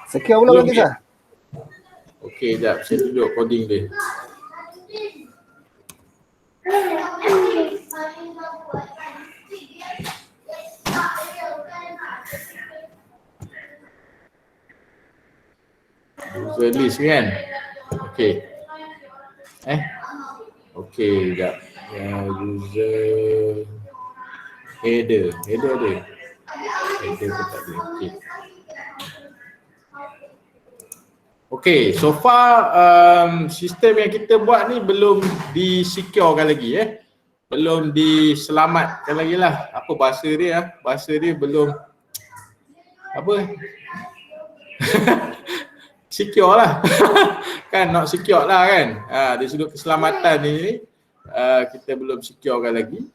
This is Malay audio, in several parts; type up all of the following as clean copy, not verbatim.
Secure belum lagi sah? Okey, jap saya tunjuk coding dia. User list kan? Okey. Okey, jap. User header ada. Header pun tak ada. Okey. Okey, so far sistem yang kita buat ni belum di-securekan lagi belum diselamatkan lagi lah. Apa bahasa dia Bahasa dia belum apa? Secure lah. Kan not secure lah kan. Dari sudut keselamatan ni kita belum securekan lagi.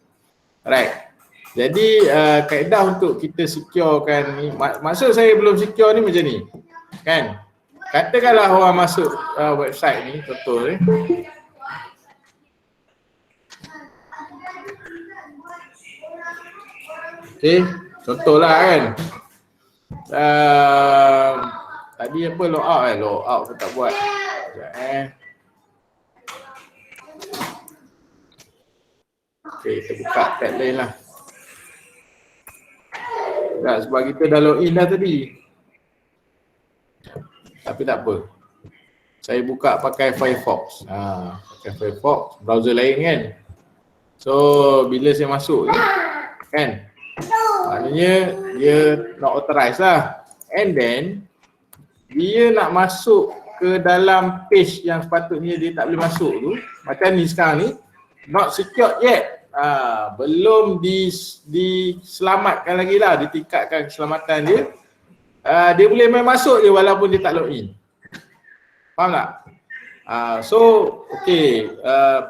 Right. Jadi kaedah untuk kita securekan ni, maksud saya belum secure ni macam ni. Kan? Katakanlah orang masuk website ni, contoh ni. Okey, contohlah kan. Tadi apa logout aku tak buat. Sekejap Okey, kita buka tab lain lah. Tak, sebab kita dah login dah tadi. Tapi tak apa. Saya buka pakai Firefox. Pakai Firefox, browser lain kan. So, bila saya masuk ni, kan? Maknanya dia not authorized lah. And then, dia nak masuk ke dalam page yang sepatutnya dia tak boleh masuk tu. Macam ni sekarang ni, not secured yet. Belum diselamatkan lagi lah, ditingkatkan keselamatan dia. Dia boleh main masuk je walaupun dia tak login. Faham tak? So, okey,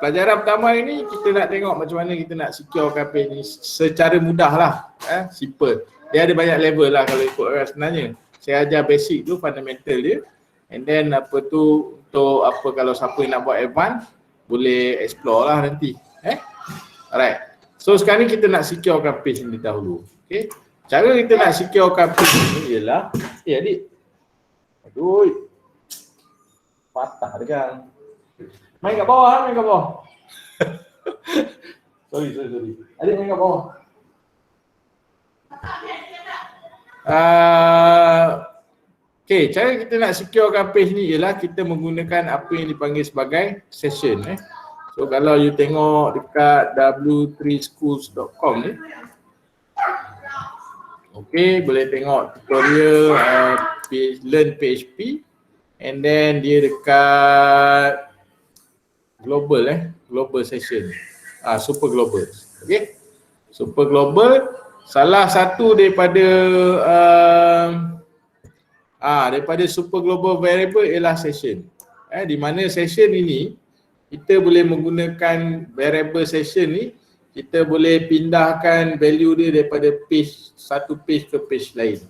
pelajaran pertama ini kita nak tengok macam mana kita nak securekan page ni secara mudah lah. Simple. Dia ada banyak level lah kalau ikut orang sebenarnya. Saya ajar basic tu, fundamental dia. And then apa tu, untuk apa kalau siapa yang nak buat advance, boleh explore lah nanti. Alright. So sekarang ni kita nak securekan page ni dahulu. Okay. Cara kita nak securekan page ni ialah, adik. Aduh. Patah dekat. Main kat bawah, main kat bawah. sorry. Adik main kat bawah. Okay, cara kita nak securekan page ni ialah kita menggunakan apa yang dipanggil sebagai session. So kalau you tengok dekat w3schools.com ni, okay, boleh tengok tutorial learn PHP, and then dia dekat global global session, super global. Okay, super global salah satu daripada daripada super global variable ialah session. Di mana session ini kita boleh menggunakan variable session ni, kita boleh pindahkan value dia daripada page satu page ke page lain.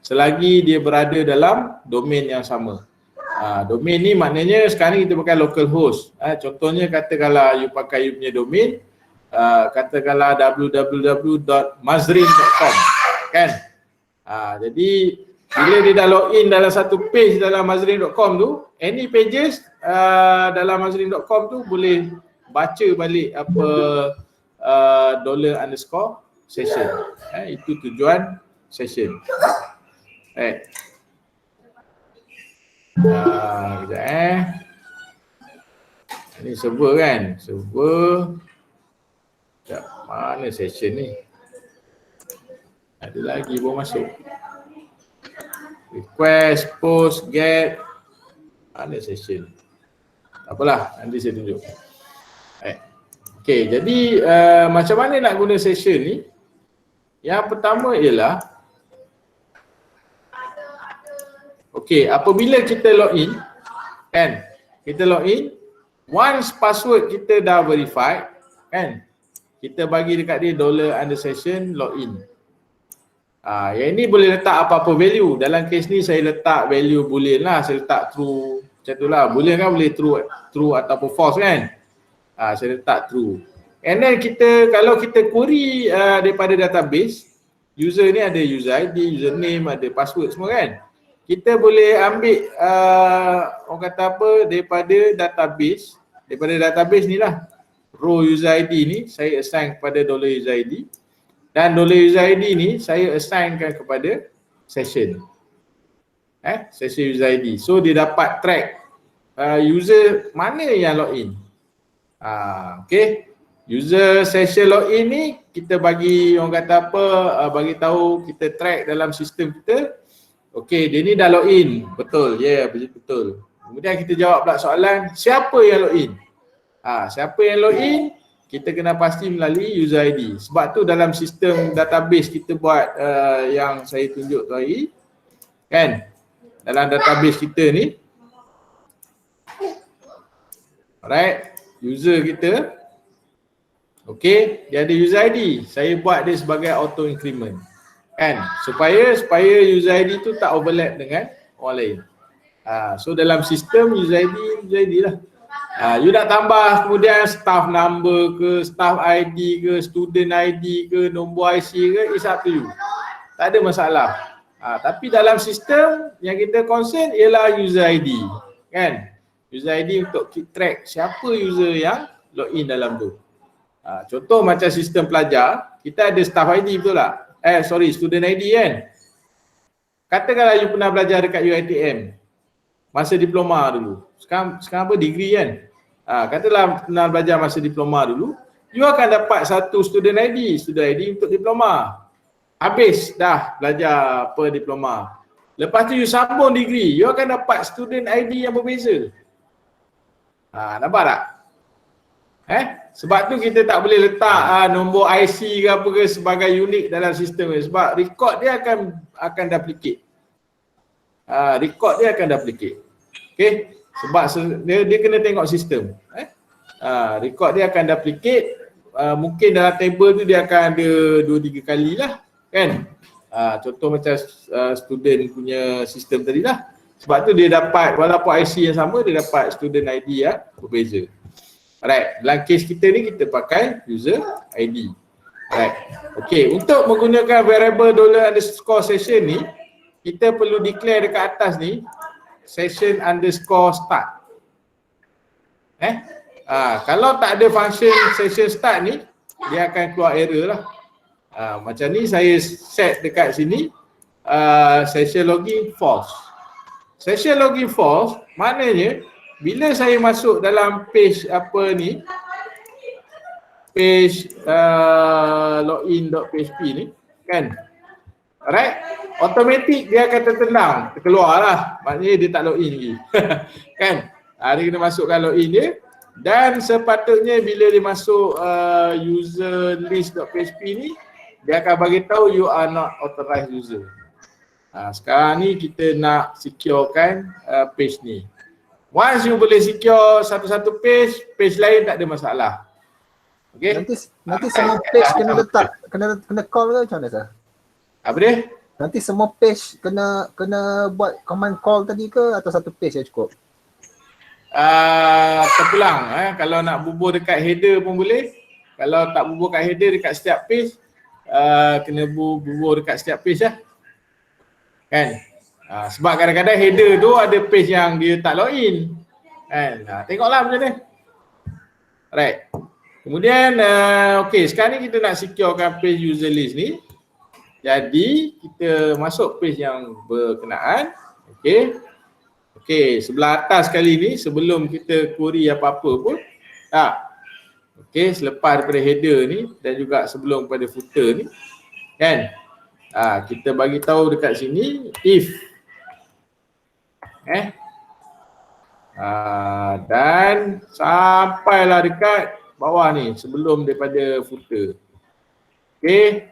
Selagi dia berada dalam domain yang sama. Domain ni maknanya sekarang ni kita pakai localhost. Contohnya katakanlah you pakai you punya domain, katakanlah www.mazrin.com kan. Jadi bila dia dah login dalam satu page dalam mazrin.com tu, any pages dalam mazrin.com tu boleh baca balik apa $_session. Itu tujuan session. Kejap Ini server kan? Server. Sekejap, mana session ni? Ada lagi baru masuk. Request, post, get. Mana session? Tak apalah, nanti saya tunjuk. Okay, jadi macam mana nak guna session ni? Yang pertama ialah, okay, apabila kita login, kan? Kita login, once password kita dah verified, kan? Kita bagi dekat dia $_session login. Yang ini boleh letak apa-apa value. Dalam kes ni saya letak value boolean lah, saya letak true. Macam tu lah, boolean kan boleh true ataupun false kan. Saya letak true. And then kita, kalau kita query daripada database, user ni ada user ID, username, ada password semua kan. kita boleh ambil orang kata apa, daripada database ni lah, row user ID ni saya assign kepada $user ID, dan $user ID ni saya assignkan kepada session. Session user ID. So dia dapat track user mana yang login. Okay. User session login ni kita bagi orang kata apa, bagi tahu, kita track dalam sistem kita. Okay, dia ni dah login. Betul. Ya, yeah, betul. Kemudian kita jawab pula soalan, siapa yang login? Siapa yang login? Kita kena pasti melalui user ID. Sebab tu dalam sistem database kita buat yang saya tunjuk tadi, kan? Dalam database kita ni, alright, user kita, okey, dia ada user ID. Saya buat dia sebagai auto increment, kan? Supaya user ID tu tak overlap dengan orang lain. So dalam sistem user ID lah. You nak tambah kemudian staff number ke, staff ID ke, student ID ke, nombor IC ke, it's up to you. Tak ada masalah. Tapi dalam sistem yang kita concern ialah user ID, kan? User ID untuk keep track siapa user yang login dalam tu. Contoh macam sistem pelajar, kita ada staff ID, betul tak? Student ID, kan? Katakanlah you pernah belajar dekat UiTM masa diploma dulu. Sekarang apa, degree, kan? Katalah pernah belajar masa diploma dulu, you akan dapat satu student ID untuk diploma. Habis dah belajar apa diploma. Lepas tu you sambung degree, you akan dapat student ID yang berbeza. Nampak tak? Sebab tu kita tak boleh letak nombor IC ke apa ke sebagai unik dalam sistem ni. Sebab record dia akan duplicate. Record dia akan duplicate. Okay? Sebab dia kena tengok sistem. Record dia akan duplicate. Mungkin dalam table tu dia akan ada 2-3 kali lah, kan? Contoh macam student punya sistem tadi lah. Sebab tu dia dapat, walaupun IC yang sama, dia dapat student ID yang berbeza. Alright, dalam case kita ni kita pakai user ID. Alright, okay, untuk menggunakan variable $_session ni, kita perlu declare dekat atas ni session_start. Kalau tak ada function session start ni, dia akan keluar error lah. Macam ni saya set dekat sini, session login false. Session login false maknanya bila saya masuk dalam page apa ni, page login.php ni, kan, alright, automatik dia akan terkeluar lah, maknanya dia tak login lagi. Kan, dia kena masukkan login dia. Dan sepatutnya bila dia masuk user list.php ni, dia akan bagi tahu you are not authorized user. Sekarang ni kita nak securekan page ni. Once you boleh secure satu-satu page lain tak ada masalah. Okay? Nanti semua page kena letak, kena call ke macam mana, sir? Apa dia? Nanti semua page kena buat command call tadi ke atau satu page je cukup? Terpulang. Kalau nak bubuh dekat header pun boleh. Kalau tak bubuh kat header dekat setiap page, kena bubuh dekat setiap page lah. Kan? Sebab kadang-kadang header tu ada page yang dia tak login. Kan? Tengoklah macam ni. Alright. Kemudian, okay, sekarang ni kita nak securekan page user list ni. Jadi, kita masuk page yang berkenaan. Okay. Okay, sebelah atas kali ni sebelum kita query apa-apa pun. Okay, selepas daripada header ni dan juga sebelum pada footer ni. Kan? Kita bagi tahu dekat sini if dan sampailah dekat bawah ni sebelum daripada footer. Okay.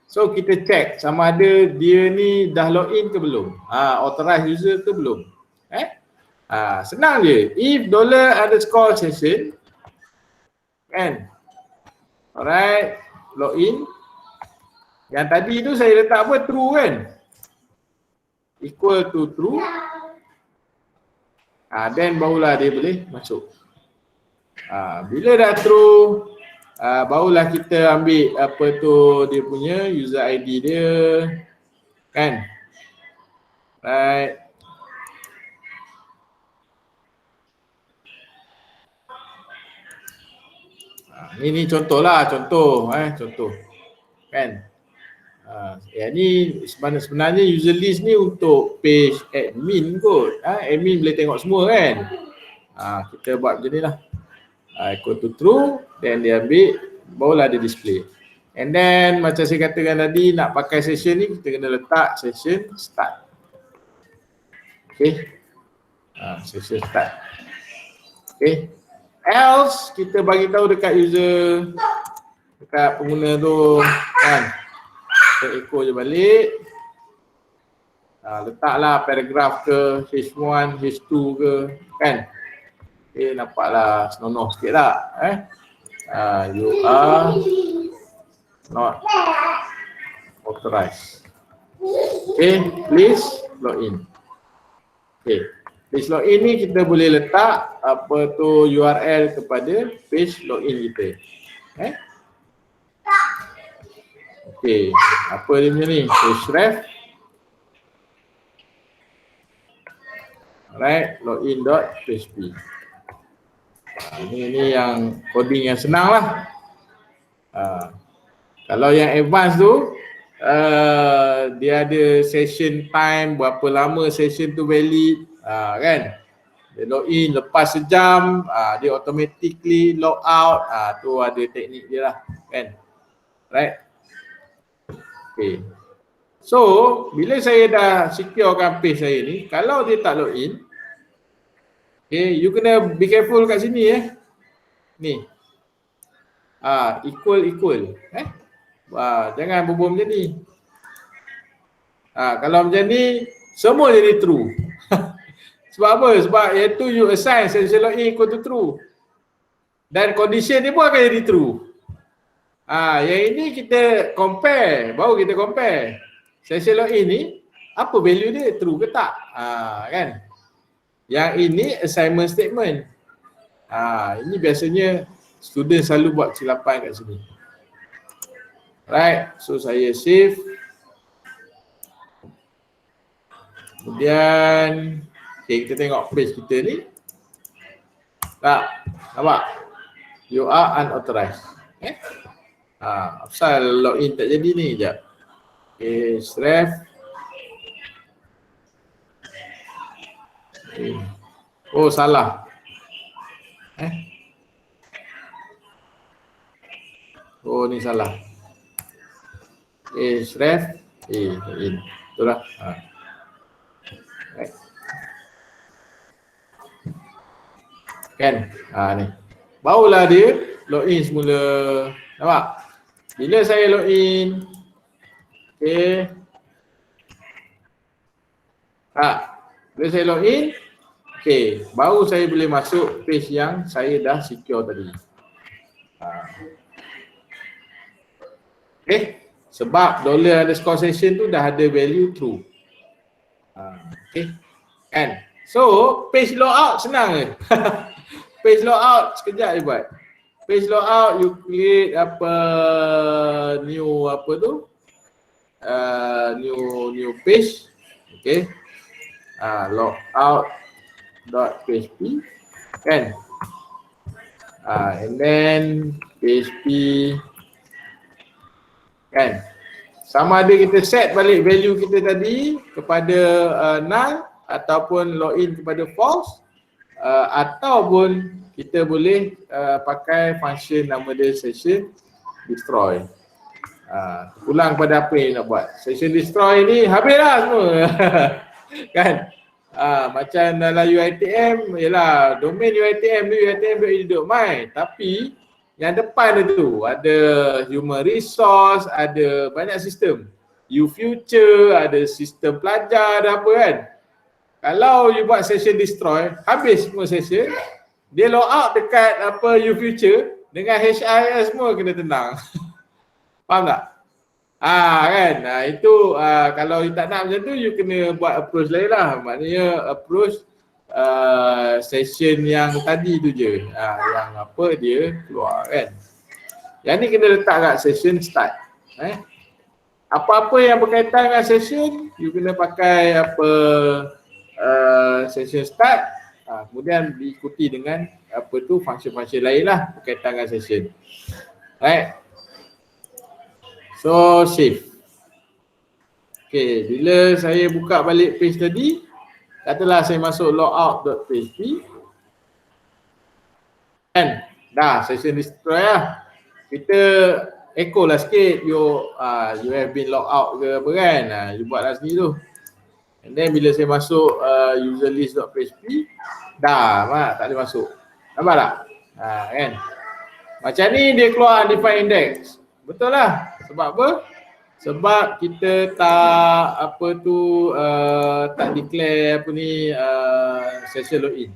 So kita check sama ada dia ni dah login ke belum. Authorized user ke belum. Senang je. If $_session, kan. Alright, login. Yang tadi tu saya letak apa? True, kan? Equal to true. Then barulah dia boleh masuk. Bila dah true, barulah kita ambil apa tu dia punya user ID dia, kan? Right. Ini contohlah, contoh kan. Yang ni sebenarnya user list ni untuk page admin kot. Admin boleh tengok semua kan. Kita buat macam ni lah. Equal to true, then dia ambil, barulah dia display. And then macam saya katakan tadi, nak pakai session ni kita kena letak session start. Okay. Session start. Okay. Else kita bagi tahu dekat user, dekat pengguna tu kan. Kita echo je balik. Letaklah paragraf ke, H1, H2 ke kan. Okay, nampaklah senonoh sikit lah. You are not authorized. Okay, please log in. Okay, page login ni kita boleh letak apa tu URL kepada page login kita. Okay, apa dia punya ni? Href. Alright, login.php. Ini yang coding yang senang lah. Kalau yang advance tu, dia ada session time, berapa lama session tu valid, kan? Dia login lepas sejam, dia automatically log out, tu ada teknik dia lah, kan? Right? Okay. So, bila saya dah securekan page saya ni, kalau dia tak login, okay, you kena be careful kat sini ni. Equal. Jangan berbual macam ni. Kalau macam ni, semua jadi true. Sebab apa? Sebab iaitu you assign session login equal to true. Dan condition ni pun akan jadi true. Yang ini kita compare, baru kita compare. Session login ni, apa value dia? True ke tak? Kan? Yang ini assignment statement. Ini biasanya student selalu buat kesilapan kat sini. Right, so saya save. Kemudian, okay, kita tengok page kita ni. Tak, nampak? You are unauthorized. Asal login tak jadi ni, sekejap. Okay, href. Oh, salah. Oh, ni salah. Href. In. Betul lah. Right. Kan? Ni. Barulah dia login semula. Nampak? Bila saya login. Okay. Bila saya login. Okay. Baru saya boleh masuk page yang saya dah secure tadi. Okay. Sebab $_session tu dah ada value true. Okay. Kan? So, page logout senang je. Page logout sekejap je buat. Page logout you create new page. Okay. Logout.php kan. And then php kan. Sama ada kita set balik value kita tadi kepada null ataupun login kepada false, ataupun kita boleh pakai function nama dia session destroy. Ulang pada apa yang nak buat. Session destroy ni habislah semua. Kan? Macam dalam UiTM, yalah domain UiTM ni UiTM.edu.my, tapi yang depan tu ada human resource, ada banyak sistem. UFuture, ada sistem pelajar, ada apa kan. Kalau you buat session destroy, habis semua session, dia log out dekat UFuture dengan HIS semua kena tendang. Faham tak? Kan. Itu kalau you tak nak macam tu, you kena buat approach lain lah. Maknanya approach session yang tadi tu je. Yang dia keluar kan. Yang ni kena letak kat session start. Apa-apa yang berkaitan dengan session, you kena pakai session start. Kemudian diikuti dengan apa tu function-function lain lah berkaitan dengan session. Right. So save. Okay, bila saya buka balik page tadi, katalah saya masuk logout.php kan, dah session destroy lah. Kita echo lah sikit, you have been logged out ke apa kan, you buat lah sendiri tu. And then bila saya masuk user list.php, dah tak boleh masuk. Nampak tak? Kan? Macam ni dia keluar undefined index. Betul lah. Sebab apa? Sebab kita tak tak declare session login.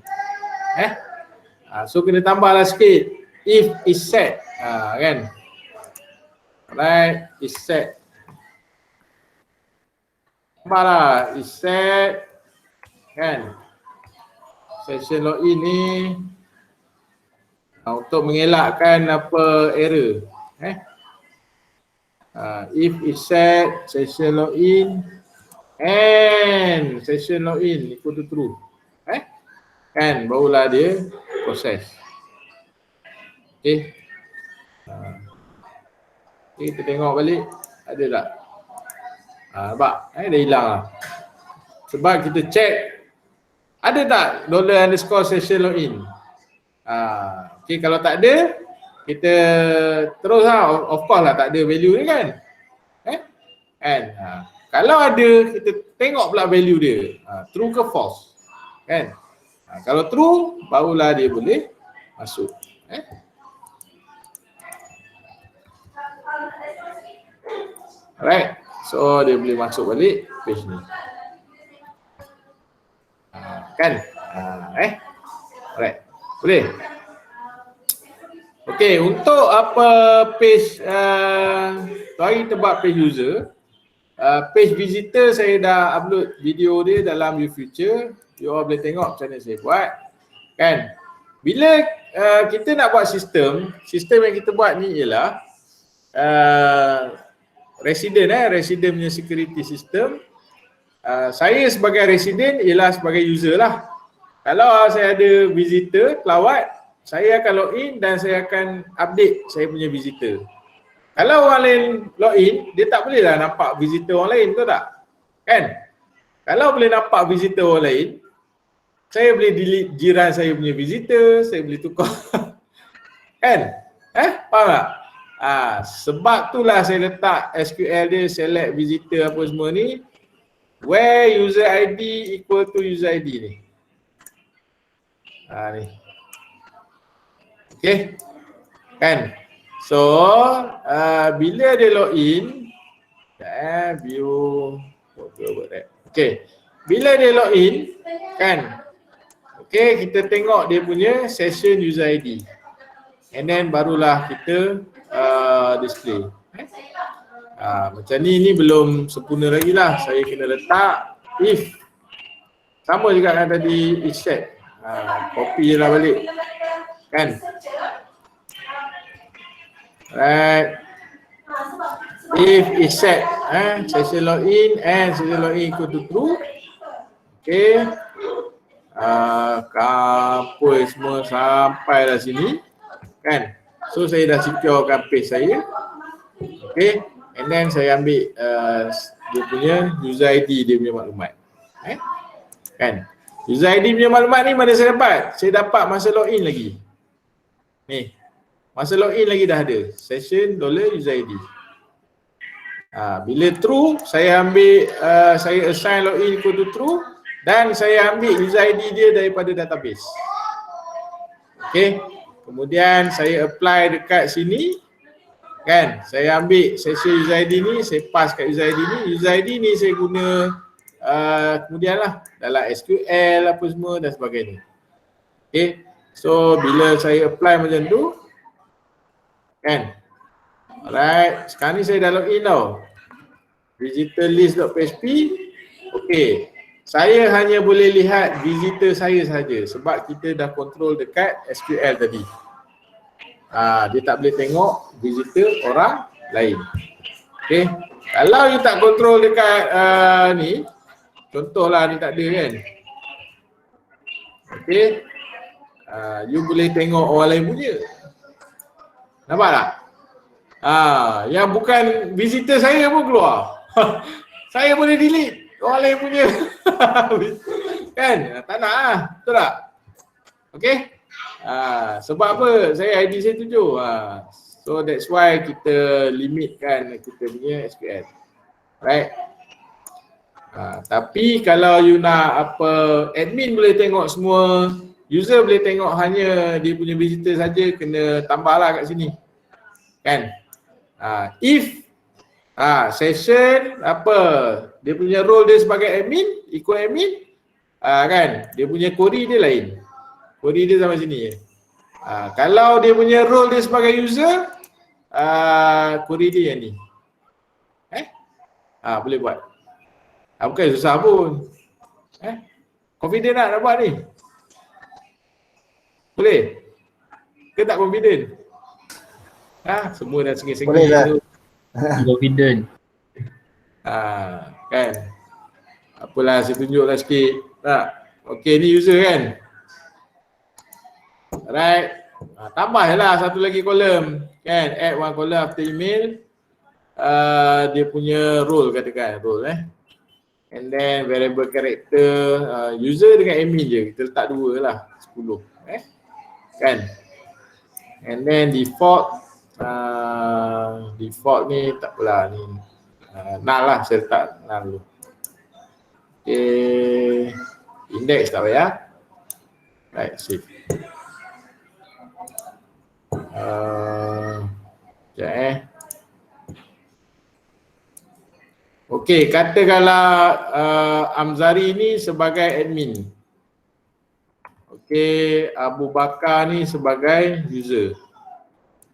So kena tambahlah sikit. If is set, kan? Right, is set. Tambahlah is set, kan? Session login ni untuk mengelakkan error. If is set session login and session login equal to true, kan, barulah dia proses. Okay. Kita tengok balik ada tak? Nampak? Dah hilang lah. Sebab kita check ada tak $_session login. Okay, kalau tak ada, kita terus lah, of course lah tak ada value ni kan. Kalau ada, kita tengok pula value dia, true ke false, kan. Kalau true, barulah dia boleh masuk. Alright, so dia boleh masuk balik page ni. Kan? Alright, boleh. Okay, untuk page hari tebak page user, page visitor saya dah upload video dia dalam YouFuture. You all boleh tengok macam mana saya buat. Kan? Bila kita nak buat sistem yang kita buat ni ialah resident punya security system. Saya sebagai resident ialah sebagai user lah. Kalau saya ada visitor, pelawat, saya akan login dan saya akan update saya punya visitor. Kalau orang lain login, dia tak boleh lah nampak visitor orang lain, betul tak? Kan? Kalau boleh nampak visitor orang lain, saya boleh delete jiran saya punya visitor, saya boleh tukar. Kan? Faham tak? Sebab itulah saya letak SQL dia, select visitor apa semua ni, where user ID equal to user ID ni. Ni. Okay, kan? So, bila dia login, view, okay, bila dia login, kan? Okay, kita tengok dia punya session user ID. And then barulah kita display. Macam ni belum sempurna lagi lah. Saya kena letak if. Sama juga dengan tadi is set. Copy je lah balik. Kan? Right. If is set, session login and session login equal to true. Okay. Apa semua sampai dah sini. Kan? So saya dah securekan page saya. Okay. And then saya ambil dia punya user ID dia punya maklumat. Kan? User ID punya maklumat ni mana saya dapat? Saya dapat masa login lagi. Ni. Masa login lagi dah ada. Session $user ID. Bila true, saya ambil saya assign login equal to true dan saya ambil user ID dia daripada database. Okay. Kemudian saya apply dekat sini. Kan? Saya ambil session user ID ni, saya pass kat user ID ni. User ID ni saya guna kemudian lah dalam SQL apa semua dan sebagainya. Okay. So bila saya apply macam tu, kan? Alright, sekarang ni saya dah login tau. Visitor list.php. Okay. Saya hanya boleh lihat visitor saya saja sebab kita dah control dekat SQL tadi. Dia tak boleh tengok visitor orang lain. Okay. Kalau you tak control dekat ni, contohlah ni tak ada kan. Okay. You boleh tengok orang lain punya. Nampak tak? Yang bukan visitor saya pun keluar. Saya boleh delete orang lain punya. Kan? Tak nak lah. Betul tak? Okay? Sebab apa? Saya ID saya 7. So that's why kita limitkan kita punya SQL. Right? Tapi kalau you nak admin boleh tengok semua, user boleh tengok hanya dia punya visitor saja, kena tambahlah kat sini. Kan? If session dia punya role dia sebagai admin, ikut admin, kan? Dia punya query dia lain. Query dia sampai sini. Kalau dia punya role dia sebagai user, query dia yang ni. Boleh buat. Bukan susah pun. Confident nak buat ni? Boleh? Ke tak confident? Semua dah sengih-sengih Boleh lah. tu. Confident. Kan? Apalah, saya tunjuklah sikit. Okey, ni user kan? Alright. Tambah lah satu lagi kolom. Kan? Add one column after email. Dia punya role, katakan. Role and then variable character, user dengan admin je. Kita letak 2 lah. 10. Kan? And then default. Default ni tak apalah ni. Null lah, saya letak null dulu. Okay. Index tak payah. Right, save. Sekejap Okey, katakanlah Amzari ni sebagai admin. Okey, Abu Bakar ni sebagai user.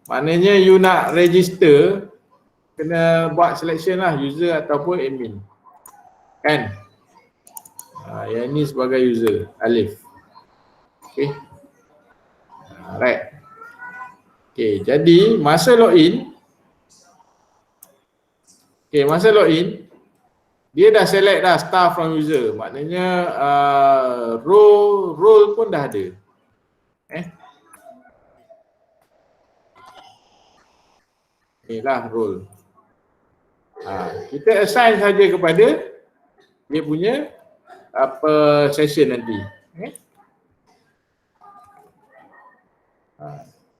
Maknanya you nak register, kena buat selection lah, user ataupun admin. Kan? Yang ni sebagai user, Alif. Okey. Right. Okey, jadi masa login, dia dah select dah staff from user. Maknanya role pun dah ada. Inilah role. Kita assign saja kepada dia punya session nanti.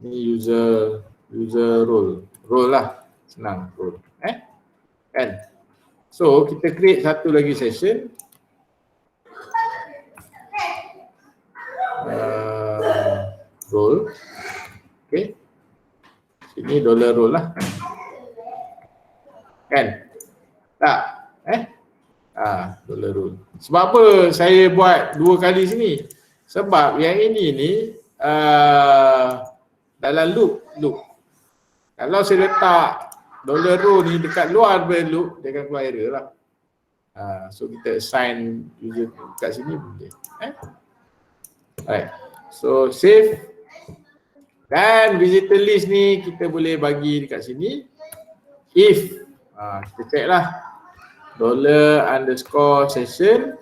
Ni user role lah, senang role. Kan? So kita create satu lagi session. Role. Okay. Sini $role lah. Kan? Tak? $role. Sebab apa saya buat 2 kali sini? Sebab yang ini ni dalam loop. Kalau saya letak $row ni dekat luar daripada loop, dia akan keluar error lah. So kita assign user kat sini boleh. Alright. So save. Dan visitor list ni kita boleh bagi dekat sini. If kita check lah $_session,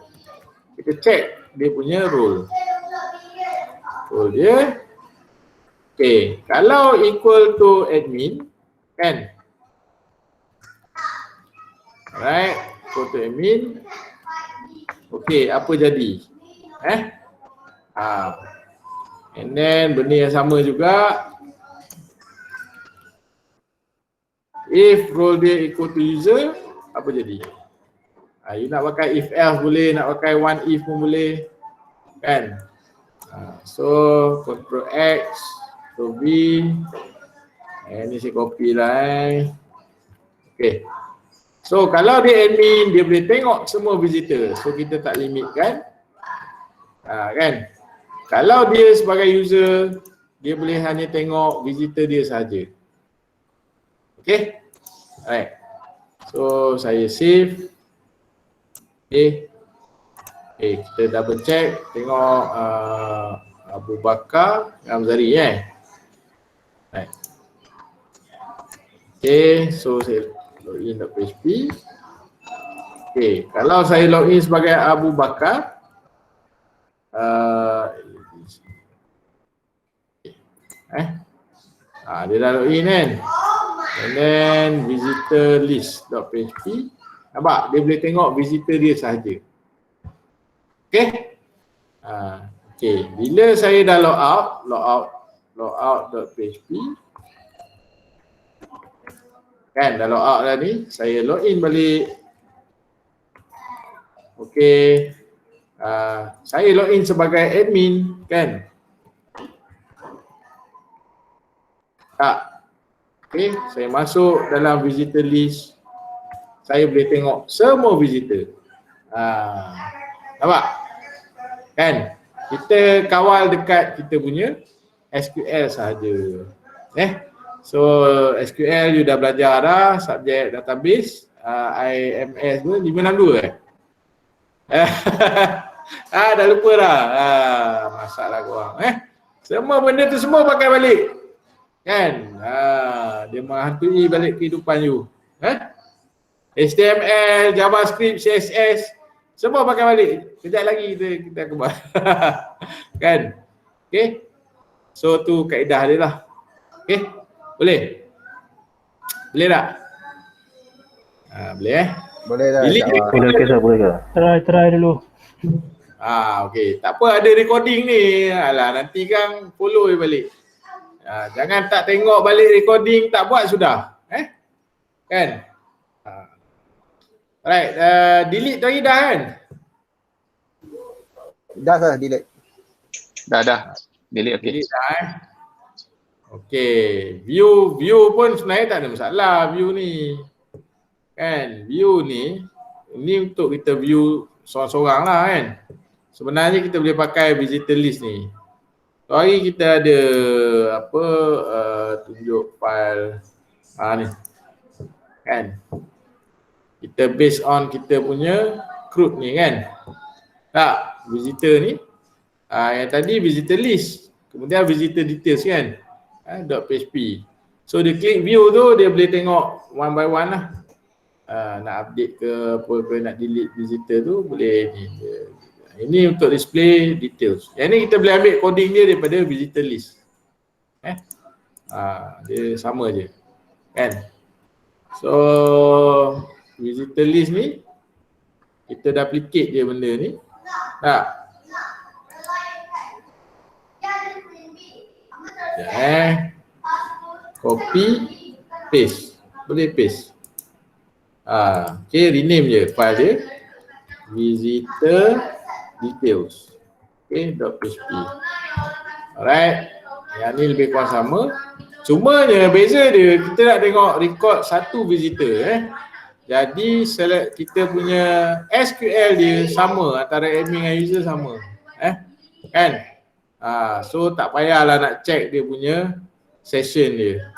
kita check dia punya role. Role dia. Okay, kalau equal to admin, kan? Alright, equal to admin. Okay, apa jadi? And then benda yang sama juga. If role dia equal to user, apa jadi? You nak pakai if else boleh, nak pakai one if pun boleh. Kan? So Ctrl X, Ctrl V. Ni saya copy lah. Okay. So kalau dia admin, dia boleh tengok semua visitor. So kita tak limit kan? Kan? Kalau dia sebagai user, dia boleh hanya tengok visitor dia saja. Okay? Alright. So saya save. Okay, kita double check, tengok Abu Bakar Amzari Right. Okay, so saya login.php. Okay, kalau saya login sebagai Abu Bakar, Dia dah login kan. And then visitor list.php. Nampak? Dia boleh tengok visitor dia sahaja. Okay? Okay. Bila saya dah logout.php, kan dah logout dah ni, saya login balik. Okay. Saya login sebagai admin kan. Okay, saya masuk dalam visitor list. Saya boleh tengok semua visitor. Nampak? Kan? Kita kawal dekat kita punya SQL sahaja. So SQL you dah belajar dah, subjek database, IMS tu 562 dah lupa dah. Masalah korang. Semua benda tu semua pakai balik. Kan? Dia menghantui balik kehidupan you. HTML, JavaScript, CSS, semua pakai balik. Kejap lagi kita kembali. Kan? Okay? So tu kaedah dia lah. Okay? Boleh? Boleh tak? Boleh Boleh dah. Boleh okey sir, boleh ke? Try dulu. Okey. Tak apa, ada recording ni. Alah, nanti kan follow je balik. Jangan tak tengok balik recording, tak buat sudah. Kan? Alright, delete tadi dah kan? Dah sah, delete. Dah. Delete okey. Delete dah Okey, view pun sebenarnya tak ada masalah view ni. Kan, view ni untuk kita view seorang-seorang lah kan. Sebenarnya kita boleh pakai visitor list ni. So hari kita ada apa tunjuk file ni. Kan? Kita based on kita punya CRUD ni kan. Tak, visitor ni yang tadi visitor list. Kemudian visitor details kan. .php. So dia klik view tu dia boleh tengok one by one lah. Nak update ke apa ke, nak delete visitor tu boleh ni. Ini untuk display details. Yang ni kita boleh ambil coding dia daripada visitor list. Dia sama je. Kan? So visitor list ni kita duplicate je benda ni. Tak. Copy, paste. Boleh paste. Okay, rename je file dia. Visitor details. Okay, .php. Alright. Yang ni lebih kurang sama. Cuma je beza dia, kita nak tengok record satu visitor Jadi select kita punya SQL dia sama, antara admin dengan user sama. Kan? So tak payahlah nak check dia punya session dia.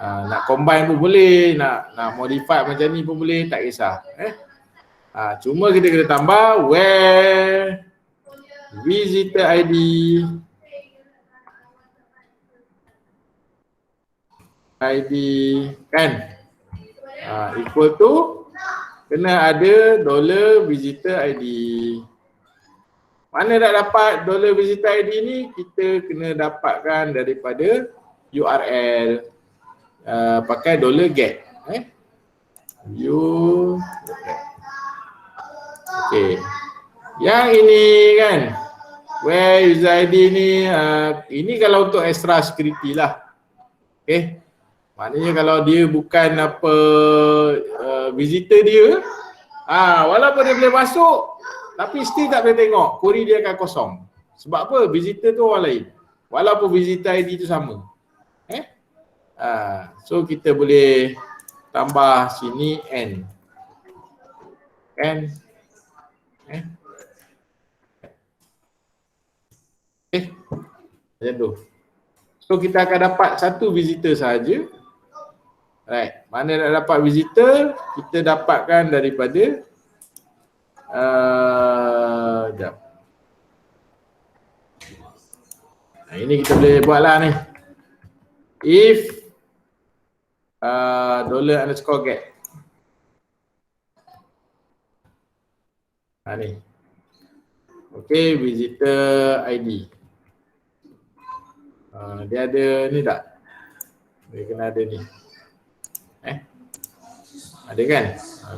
Nak combine pun boleh, nak modify macam ni pun boleh, tak kisah. Cuma kita kena tambah where visitor ID kan equal to kena ada $visitor ID. Mana nak dapat $visitor ID ni? Kita kena dapatkan daripada URL pakai $get. Okay. Yang ini kan where user ID ni ini kalau untuk extra security lah. Okay. Maknanya kalau dia bukan apa visitor dia, walaupun dia boleh masuk, tapi still tak boleh tengok, query dia akan kosong. Sebab apa? Visitor tu orang lain. Walaupun visitor ID tu sama. So kita boleh tambah sini N. N. Macam tu. So kita akan dapat satu visitor sahaja. Right. Mana nak dapat visitor, kita dapatkan daripada ini kita boleh buatlah ni. If $_get. Ni. Okay, visitor ID. Dia ada ni tak? Dia kena ada ni. Ada kan?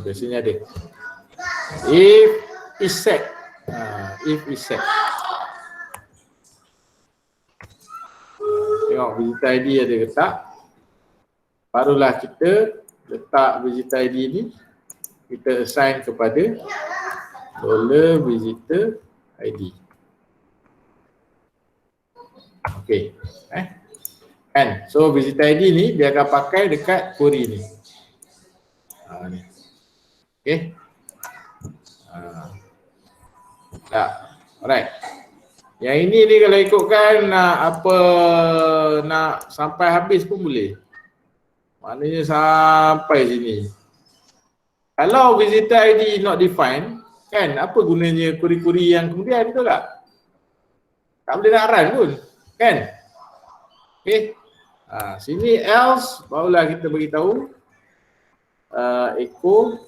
Biasanya ada. If is set. If is set. Tengok visitor ID ada ke tak? Barulah kita letak visitor ID ni, kita assign kepada $visitor ID. Okey. Kan? So visitor ID ni dia akan pakai dekat query ni. Ni. Okey. Tak. Alright. Yang ini ni kalau ikutkan nak sampai habis pun boleh. Maknanya sampai sini. Kalau visitor ID not defined, kan apa gunanya query-query yang kemudian, betul tak? Tak boleh nak run pun, kan? Okey. Sini else, barulah kita beritahu echo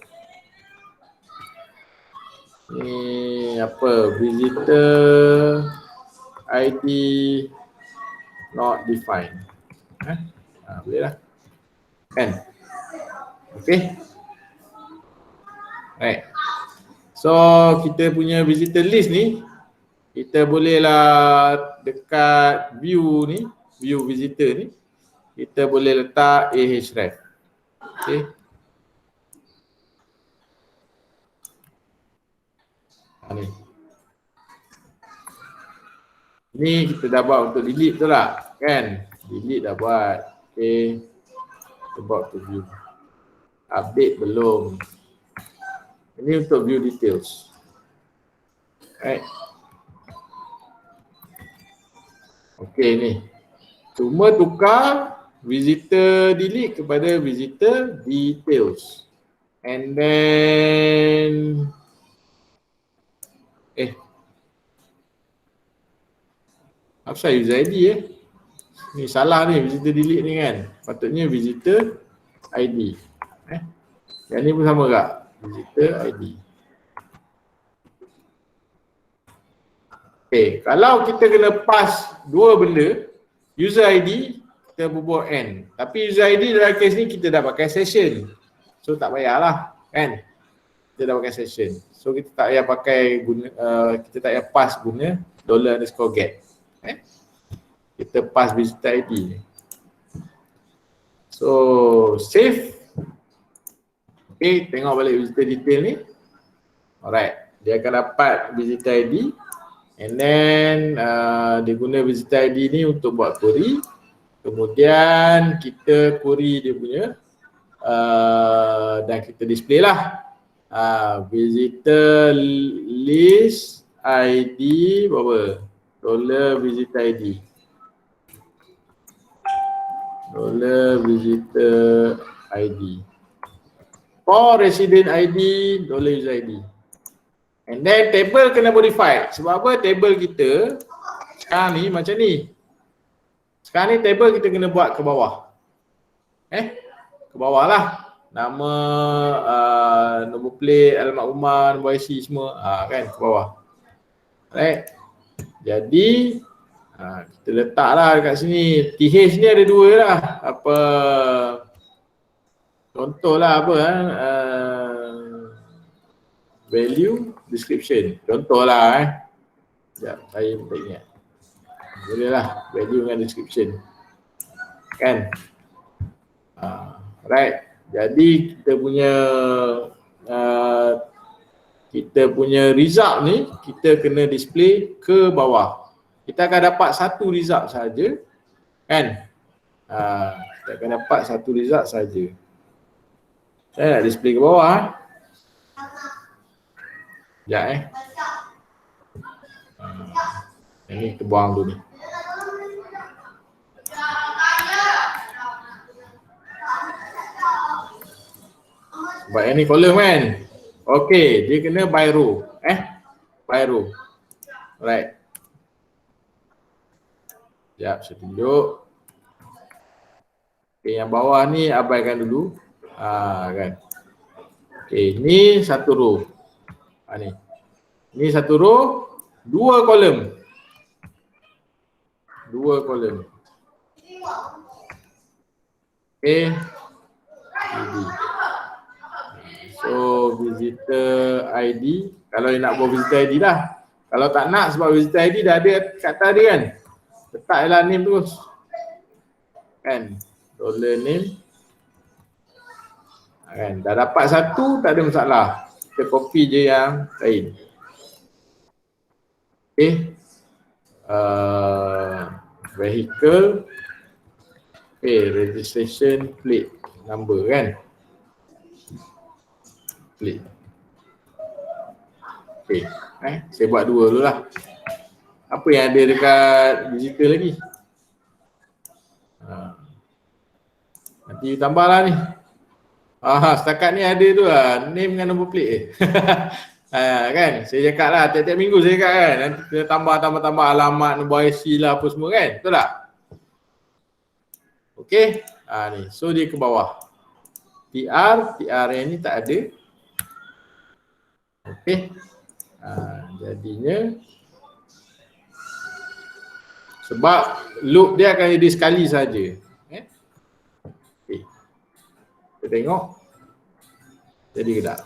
ni apa, visitor ID not defined. Boleh lah. Kan? Okey. Right. So kita punya visitor list ni, kita bolehlah dekat view ni, view visitor ni, kita boleh letak ahref. Okey. Ni kita dah buat untuk delete, betul tak? Kan? Delete dah buat. Okey. Kita buat to view. Update belum. Ini untuk view details. Right. Okey ni. Cuma tukar visitor delete kepada visitor details. And then apa user ID ni salah ni, visitor delete ni kan. Patutnya visitor ID. Yang ni pun sama tak? Visitor ID. Okay, kalau kita kena pass dua benda, user ID kita bubuh N. Tapi user ID dalam kes ni kita dah pakai session. So tak payahlah, kan? Kita dah pakai session. So kita tak payah pakai guna, kita tak payah pass guna $_get. Kita pass visitor ID ni. So save. Okay, tengok balik visitor detail ni. Alright, dia akan dapat visitor ID. And then dia guna visitor ID ni untuk buat query. Kemudian kita query dia punya dan kita display lah visitor list ID berapa? $visitor ID. $visitor ID. For resident ID, $user ID. And then table kena modified. Sebab apa? Table kita sekarang ni macam ni. Sekarang ni table kita kena buat ke bawah. Ke bawah lah. Nama, nombor plate, alamat rumah, nombor IC semua. Kan? Ke bawah. Right? Jadi kita letaklah dekat sini. TH ni ada dua lah. Apa contohlah apa value description. Contohlah sekejap, saya tak ingat. Boleh lah value dengan description. Kan? Right. Jadi kita punya result ni kita kena display ke bawah. Kita akan dapat satu result saja, kan? Kita akan dapat satu result saja. Saya nak display ke bawah. Sekejap ini kita buang dulu ni. Sebab yang ni column kan. Okey, dia kena by row. By row. Alright. Sekejap, saya tunjuk. Okay, yang bawah ni abaikan dulu. Kan. Okay, ni satu row. Ni. Ni satu row, dua kolom. Dua kolom. Okay. ID. So visitor ID, kalau nak buat visitor ID lah. Kalau tak nak sebab visitor ID dah ada kat atas dia kan. Letaklah name terus. Kan? Dollar name. Kan? Dah dapat satu, tak ada masalah. Kita copy je yang lain. Okay. Vehicle. Okay, registration plate number kan. Plate. Okay. Saya buat dua dulu lah. Apa yang ada dekat digital lagi? Nanti tambahlah ni. Setakat ni ada tu lah. Name dengan nombor plate kan? Saya cakap lah, tiap-tiap minggu saya cakap kan. Nanti kita tambah alamat, nombor IC lah apa semua kan. Betul tak? Okay. Ni. So dia ke bawah. TR yang ni tak ada. Okay. Jadinya sebab loop dia akan jadi sekali saja. Okay. Kita tengok jadi ke tak?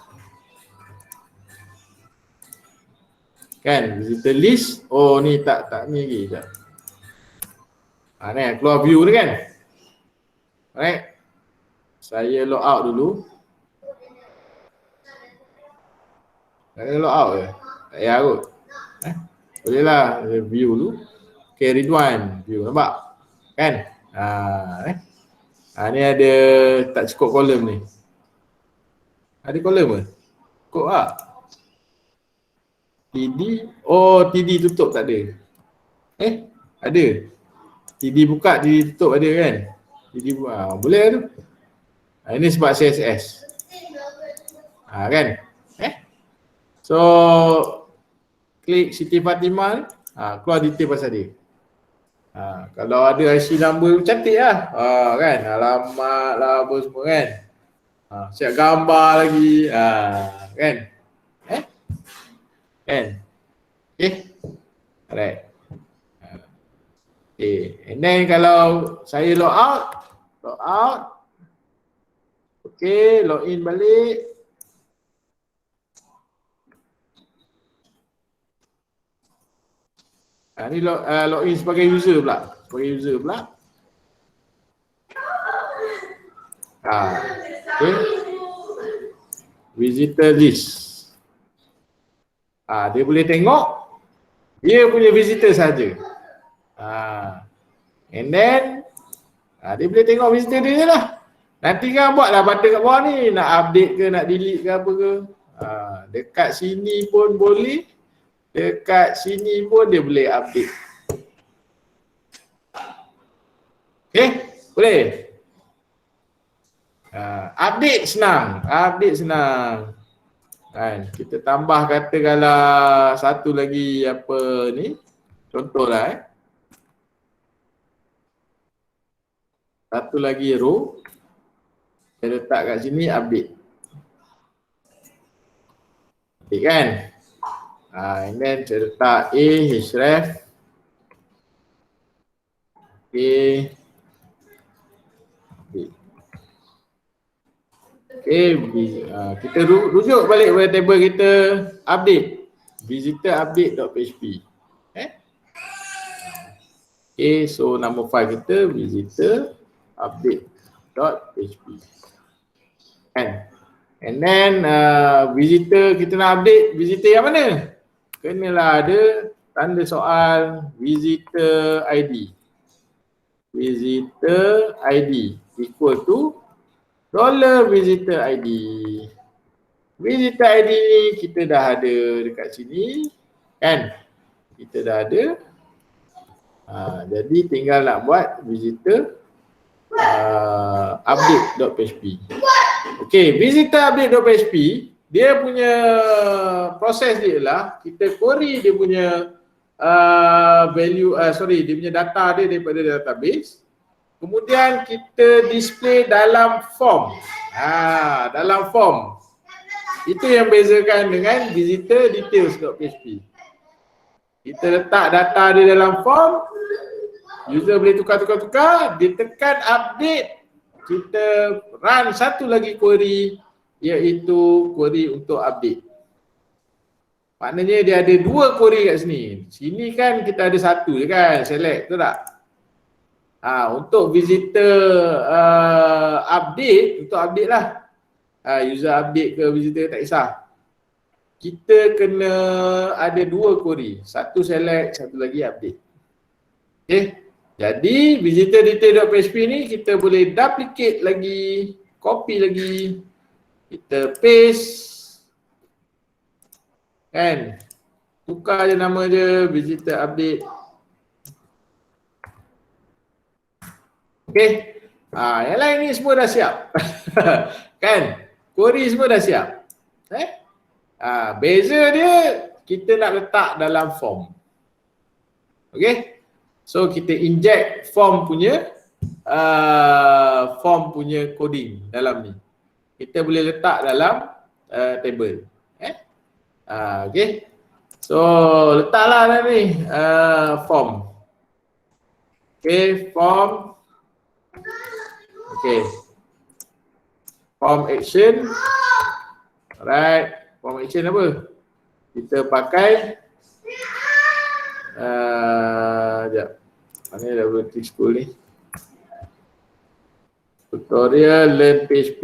Kan visitor list. Oh ni tak ni lagi sekejap. Ni keluar view ni kan. Alright. Saya log out dulu. Saya log out je. Tak payah kot. Boleh lah view dulu. Okay, Ridwan view, nampak? Kan? Ni ada tak cukup kolom ni. Ada kolom ke? Cukup tak? TD, oh TD tutup tak ada. Ada. TD buka, TD tutup ada kan? TD buka, boleh tu. Ini sebab CSS. Kan? So klik Siti Fatimah ni, keluar detail pasal dia. Kalau ada IC number cantik lah. Kan? Alamat lah apa semua kan. Siap gambar lagi. Kan? Kan? Okay. Alright. Okay. And then kalau saya log out. Okay, log in balik. Ni login sebagai user pula. Okay. Visitor list. Dia boleh tengok dia punya visitor saja. And then dia boleh tengok visitor dia je lah. Nanti kan buatlah button kat bawah ni, nak update ke, nak delete ke apa ke. Dekat sini pun boleh. Dekat sini pun dia boleh update. Okay, boleh. Update senang. Kan, kita tambah katakanlah satu lagi apa ni. Contohlah satu lagi row. Saya letak kat sini update. Okay kan? And then saya letak A, href. Okay. Kita rujuk balik pada table kita update. Visitor update.php. Okay, so number file kita visitor update.php. And then visitor kita nak update visitor yang mana? Kenalah ada tanda soal visitor ID. Visitor ID equal to $visitor ID. Visitor ID ni kita dah ada dekat sini kan? Kita dah ada. Jadi tinggal nak buat visitor update.php. Okay, visitor update.php dia punya proses dia lah kita query dia punya dia punya data dia daripada database. Kemudian kita display dalam form. Dalam form. Itu yang bezakan dengan visitor details.php. Kita letak data dia dalam form. User boleh tukar, dia tekan update, kita run satu lagi query, iaitu query untuk update. Maknanya dia ada dua query kat sini. Sini kan kita ada satu je kan, select, betul tak? Untuk visitor update, untuk update lah. User update ke visitor tak kisah. Kita kena ada dua query. Satu select, satu lagi update. Okay. Jadi visitor detail.php ni kita boleh duplicate lagi, copy lagi. Kita paste. Kan? Tukar je nama je, visitor update. Okay. Yang lain ni semua dah siap. Kan? Query semua dah siap. Beza dia, kita nak letak dalam form. Okay. So kita inject form punya coding dalam ni. Kita boleh letak dalam table. Okay. So letaklah dalam ni form. Okay, form. Okay. Form action. Alright. Form action apa? Kita pakai sekejap. Mana dah berhenti school ni? Tutorial learn PHP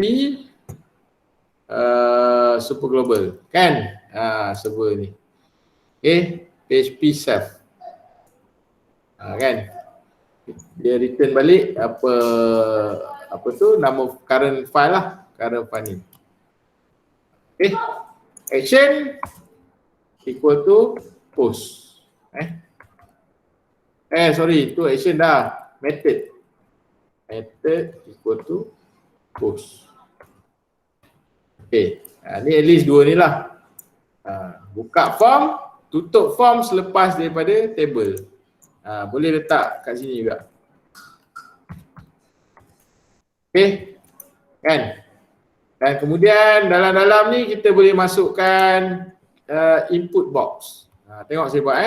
super global. Kan? Server ni. Okay. PHP self. Kan? Dia return balik apa tu, nama current file lah, current file ni. Okay. Action equal to post. Sorry, tu action dah. Method equal to post. Okay. Ni at least dua ni lah. Buka form, tutup form selepas daripada table. Boleh letak kat sini juga. Okay. Kan? Dan kemudian dalam-dalam ni kita boleh masukkan input box. Tengok saya buat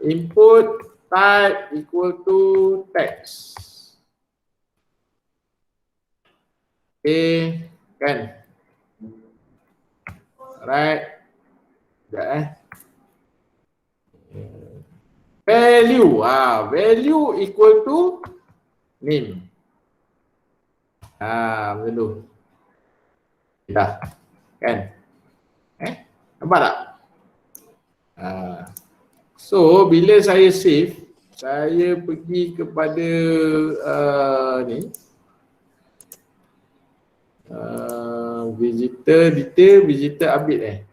input type equal to text. Okay. Kan? Alright. Sekejap value. Value equal to name. Macam tu. Dah. Kan? Nampak tak? So, bila saya save, saya pergi kepada ni. Visitor detail, visitor update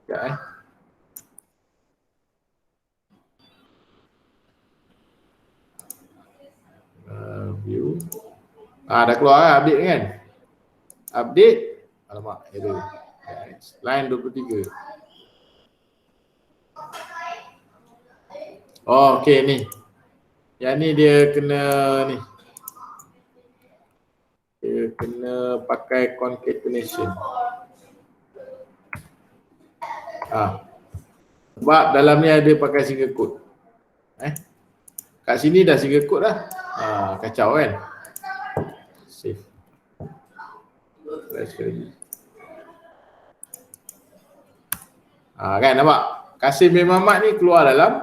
sekejap view. Dah keluar update kan? Update. Alamak, error. Line 23. Okay ni. Yang ni dia kena ni. Dia kena pakai concatenation. Sebab dalam ni ada pakai single quote. Kat sini dah single quote dah. Kacau kan? Save. Flash lagi. Kan nampak? Kasim bin Mamat ni keluar dalam,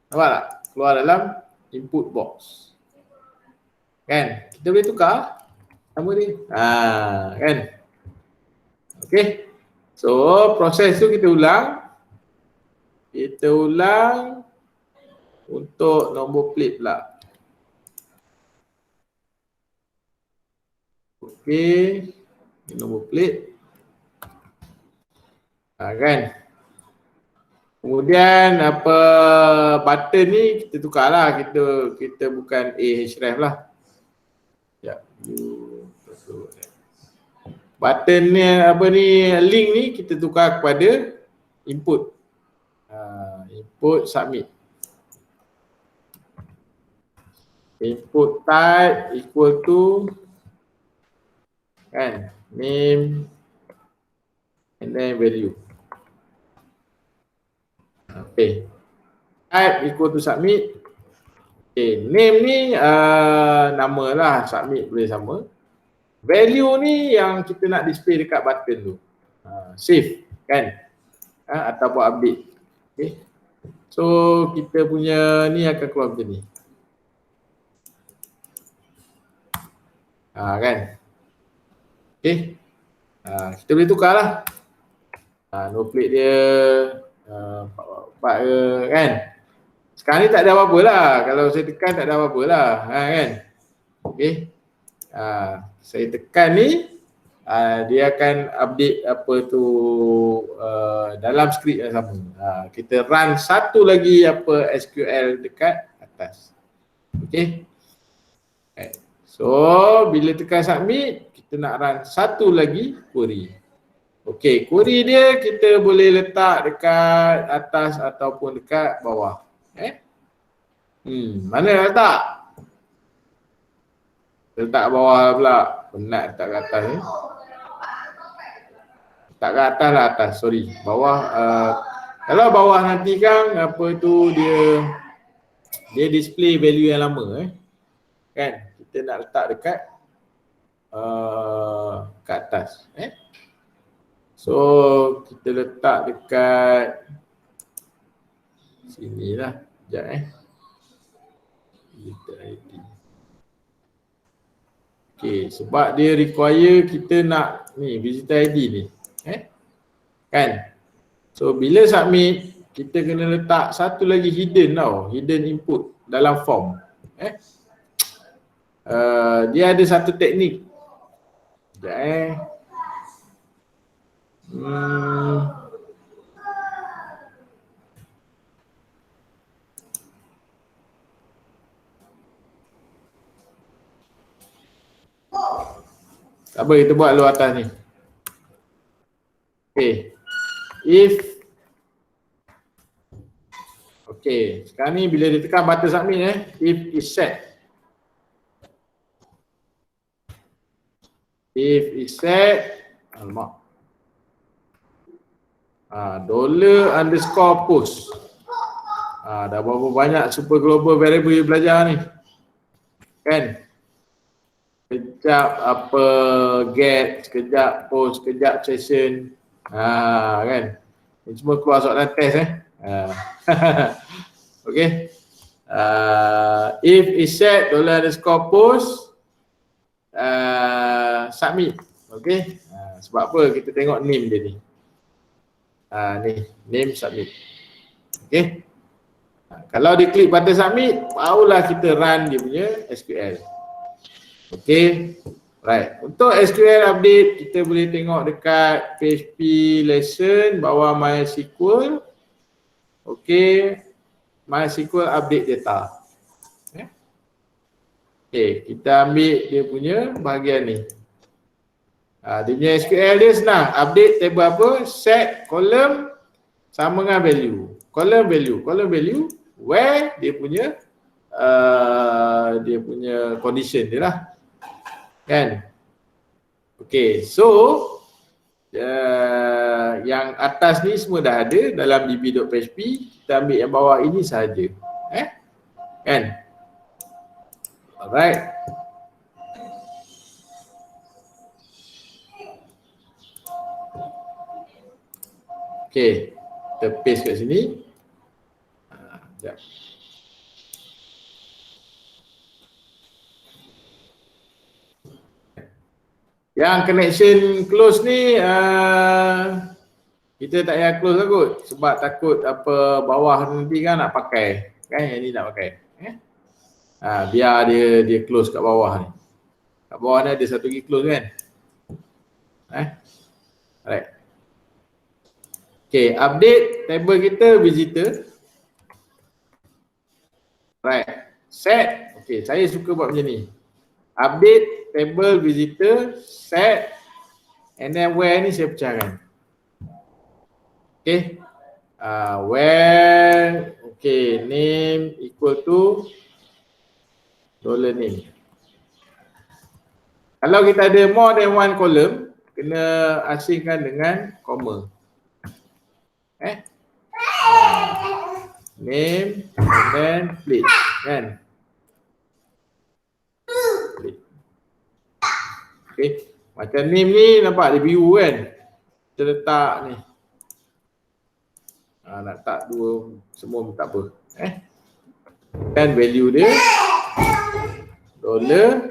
nampak tak? Keluar dalam input box. Kan? Kita boleh tukar nama ni. Kan? Okay. So, proses tu kita ulang. Kita ulang untuk nombor plate pula. Okay. Ini nombor plate. Kan? Kemudian apa button ni kita tukarlah, kita bukan href lah. Ya, button ni apa ni, link ni kita tukar kepada input. Input submit. Input type equal to kan name and then value. Okay. Type equal to submit. Okay, name ni nama lah, submit boleh sama. Value ni yang kita nak display dekat button tu. Save kan? Ataupun update. Okay. So kita punya ni akan keluar macam ni. Kan? Okay. Kita boleh tukar lah. No plate dia 4 ke kan. Sekarang ni tak ada apa-apa lah. Kalau saya tekan tak ada apa-apa lah. Kan? Okay. Saya tekan ni, dia akan update apa tu dalam skrip yang sama. Kita run satu lagi apa SQL dekat atas. Okay. So bila tekan submit, kita nak run satu lagi query. Okay, query dia kita boleh letak dekat atas ataupun dekat bawah. Mana nak letak? Letak bawah pula. Penat letak kat atas ni. Letak kat atas lah atas, sorry. Bawah, kalau bawah nanti kan apa tu dia display value yang lama kan. Kita nak letak dekat kat atas so kita letak dekat sini lah. Sekejap Okay, sebab dia require kita nak ni visitor ID ni kan. So bila submit, kita kena letak satu lagi hidden tau, hidden input dalam form. Dia ada satu teknik. Sekejap tak apa, kita buat luar atas ni. Okay. Okay, sekarang ni bila dia tekan button submit if is set. If is set, alamak. $_post. Dah berapa banyak super global variable you belajar ni. Kan? Sekejap apa get, sekejap post, sekejap session. Kan? Ini semua keluar soalan test Okay. If is set $_post submit. Okay. Sebab apa? Kita tengok name dia ni. Ni, name submit. Okay. Kalau dia klik button submit, barulah kita run dia punya SQL. Okay. Right. Untuk SQL update, kita boleh tengok dekat PHP lesson bawah MySQL. Okay. MySQL update data. Okay. Kita ambil dia punya bahagian ni. Dia punya SQL dia senang. Update table apa? Set column sama dengan value. Column value where dia punya condition dia lah. Kan? Okay, so yang atas ni semua dah ada dalam db.php. Kita ambil yang bawah ini sahaja. Kan? Alright. Okay, kita paste kat sini. Sekejap. Yang connection close ni kita tak payah close lah kot. Sebab takut apa bawah nanti kan nak pakai. Kan yang ni nak pakai. Biar dia close kat bawah ni. Kat bawah ni ada satu lagi close kan. Alright. Okay, update table kita visitor. Right. Set. Okay, saya suka buat macam ni. Update table visitor, set, and then where ni saya pecahkan. Okay. Where, okay, name equal to $name. Kalau kita ada more than one column, kena asingkan dengan comma. Name and then place, kan? Okay. Macam name ni nampak dia biru kan. Kita letak ni. Nak letak dua semua pun tak apa. Dan value dia dollar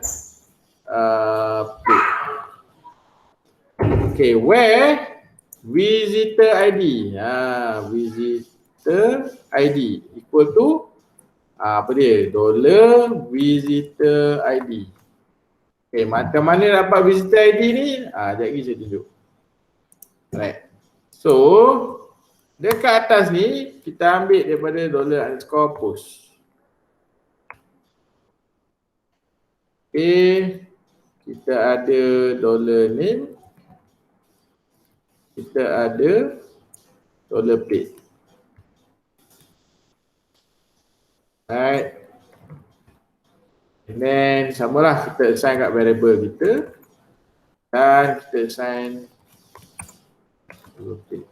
plate. Okay, where visitor ID. Visitor ID equal to apa dia? Dollar visitor ID. Okay, macam mana dapat visitor ID ni? Sekejap lagi saya tunjuk. Right. So, dekat atas ni kita ambil daripada $_post. Okay, kita ada $name, kita ada $plate. Right. And then samalah kita assign kat variable kita dan kita assign $plate.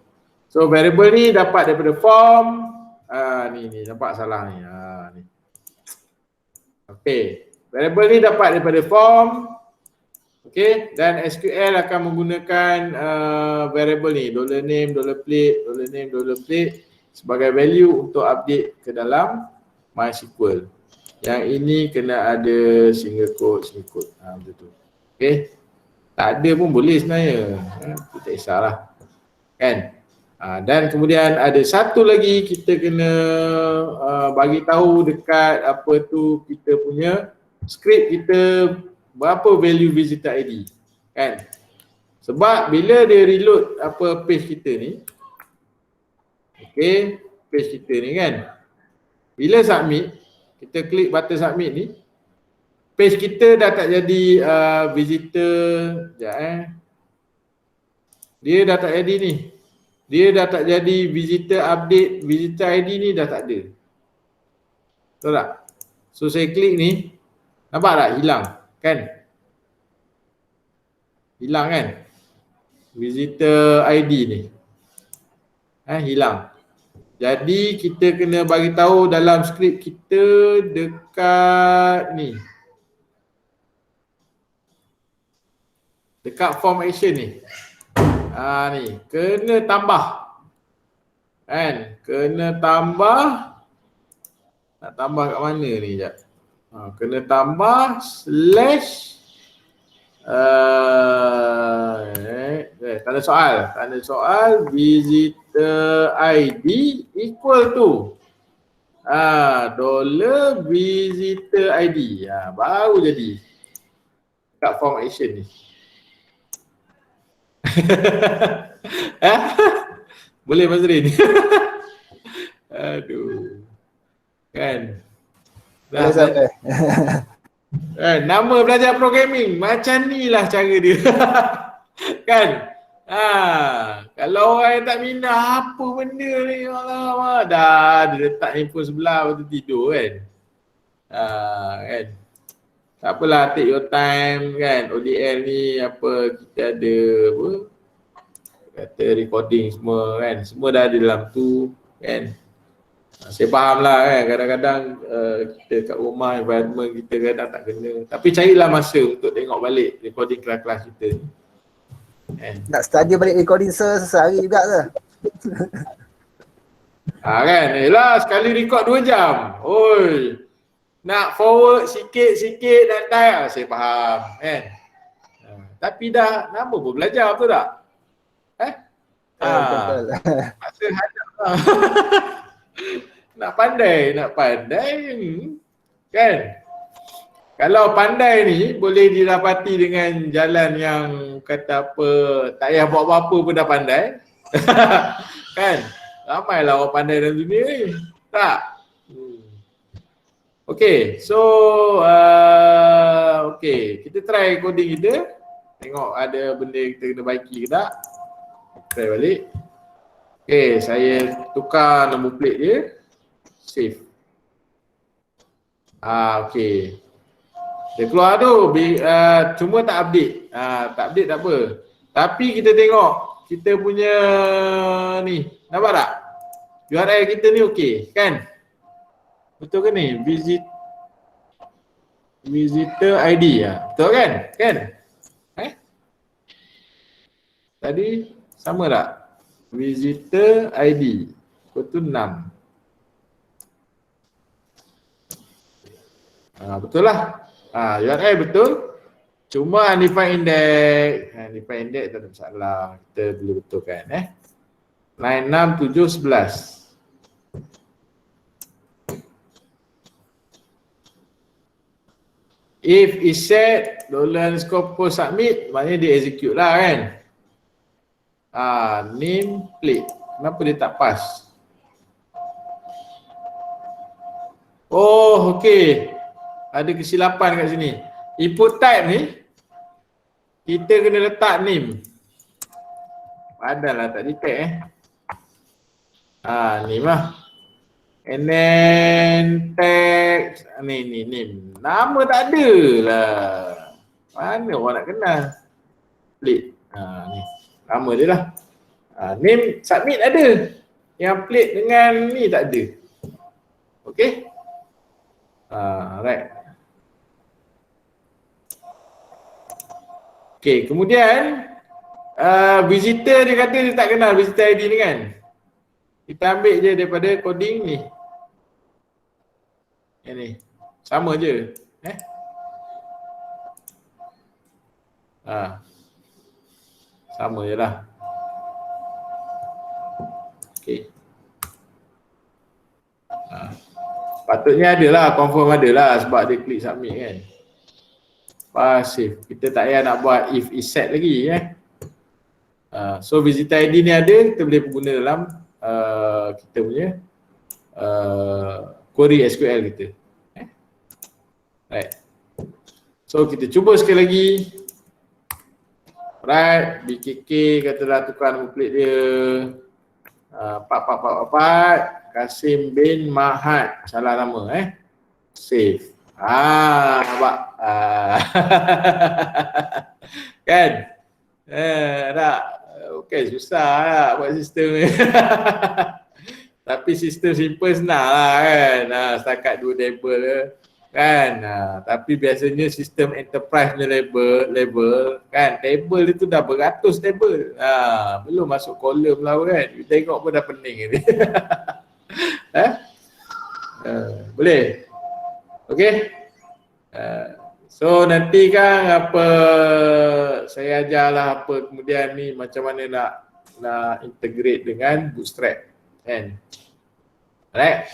So variable ni dapat daripada form. Ni nampak salah ni. Ni. Okay. Variable ni dapat daripada form. Okay. Dan SQL akan menggunakan variable ni. $name, $plate, $plate sebagai value untuk update ke dalam MySQL. Yang ini kena ada single quote. Macam tu. Okay. Tak ada pun boleh sebenarnya. Tak kisahlah. Kan? Dan kemudian ada satu lagi kita kena bagi tahu dekat apa tu kita punya script kita berapa value visitor ID kan. Sebab bila dia reload apa page kita ni, okey, page kita ni kan, bila submit, kita klik button submit ni, page kita dah tak jadi visitor, dia dah tak jadi ni. Dia dah tak jadi visitor update, visitor ID ni dah tak ada. Betul tak? So saya klik ni, nampak tak? Hilang kan? Hilang kan? Visitor ID ni. Hilang. Jadi kita kena bagi tahu dalam skrip kita dekat ni. Dekat form action ni. Ni kena tambah kan, kena tambah. Nak tambah kat mana ni jap. Kena tambah slash tanda soal visitor ID equal to $visitor ID. Baru jadi kat form action ni. Boleh Mas Rin? Aduh. Kan? Dah, nama belajar programming macam ni lah cara dia. Kan? Kalau orang yang tak minat apa benda ni, alamak, dah dia letak handphone sebelah lepas tu tidur kan. Kan? Tak apalah, take your time kan. ODL ni apa, kita ada apa, kata recording semua kan. Semua dah ada dalam tu kan. Saya faham lah kan, kadang-kadang kita kat rumah, environment kita kadang tak kena. Tapi carilah masa untuk tengok balik recording kelas-kelas kita ni. Nak study balik recording sehari juga ke? Kan, yelah sekali record 2 jam. Oi. Nak forward sikit-sikit nak type, saya faham kan. Tapi dah lama pun belajar, betul tak? Betul. Masa hadap lah. Nak pandai kan. Kalau pandai ni boleh didapati dengan jalan yang kata apa, tak payah buat apa-apa pun dah pandai. Kan? Ramailah orang pandai dalam dunia ni. Tak? Okay, so kita try coding kita. Tengok ada benda kita kena baiki ke tak. Try balik. Okay, saya tukar nombor plate dia. Save. Okay. Dia keluar tu, cuma tak update. Tak update tak apa. Tapi kita tengok, kita punya ni, nampak tak? URL kita ni okey, kan? Betul ke ni? Visitor ID betul kan? Kan? Tadi sama tak? Visitor ID equal to 6. Betul lah. URL betul. Cuma undefined index. Undefined index tak ada masalah. Kita boleh betulkan. Line 6, 7, 11. If is set $_post submit, maknanya dia execute lah kan. Name plate. Kenapa dia tak pas? Oh, okey. Ada kesilapan kat sini. Input type ni kita kena letak name. Padahal tak detect name lah. And then text ni name. Nama tak ada lah. Mana orang nak kenal? Plate. Ni. Nama dia lah. Name submit ada. Yang plate dengan ni tak ada. Okay. Right. Okay, kemudian visitor dia kata dia tak kenal visitor ID ni kan. Kita ambil je daripada coding ni. Yang ni. Sama je. Sama je lah. Okay. Patutnya ada lah, confirm ada lah sebab dia klik submit kan. Pasif. Kita tak payah nak buat if is set lagi So visitor ID ni ada, kita boleh guna dalam kita punya query SQL kita. Right. So kita cuba sekali lagi. Right, BKK katalah tukar nama plate dia 4444 Kasim bin Mahat, salah nama save. Nampak? Kan? Tak? Okay, susah lah buat sistem ni. Tapi sistem simple senang lah kan. Setakat 2 label kan. Tapi biasanya sistem enterprise punya label kan, table itu dah beratus table. Belum masuk kolom lah kan. You tengok pun dah pening ni. Boleh? Okay. So nanti kan apa saya ajarlah apa kemudian ni macam mana nak integrate dengan Bootstrap kan. Alright.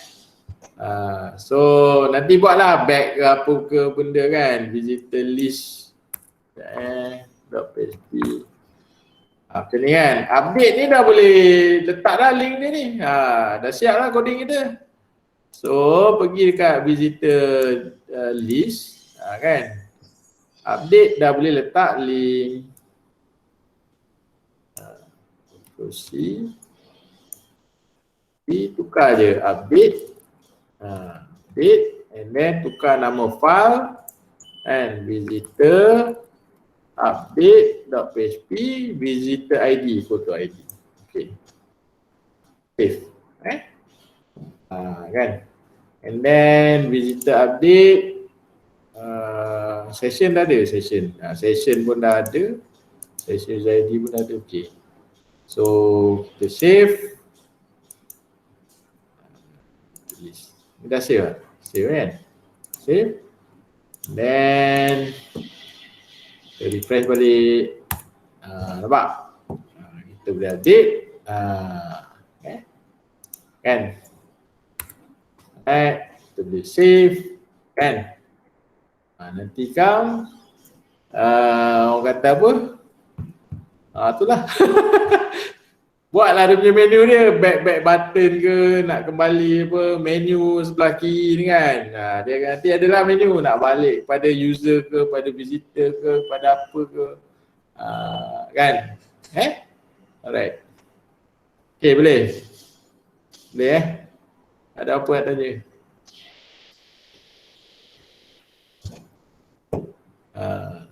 So nanti buatlah back ke apa ke benda kan, visitor list .php. Macam ni kan, update ni dah boleh letak dah link dia ni. Dah siap lah coding kita. So pergi dekat visitor list kan, update dah boleh letak link. Proceed. Tukar je update. Update and then tukar nama file and visitor update.php visitor ID photo ID. Okay. Save. Kan. And then visitor update session dah ada session. Session pun dah ada. Session ID pun dah ada. Okay. So kita save. Dah save lah. Save kan. Save. Then kita refresh balik. Nampak? Kita boleh update. Kan. Kita boleh save. Kan. Nanti kan orang kata apa? Itulah. Buatlah dia punya menu dia, back button ke, nak kembali apa, menu sebelah kiri ni kan. Dia nanti adalah menu nak balik pada user ke, pada visitor ke, pada apa ke. Kan? Alright. Okay, boleh? Boleh Ada apa nak tanya?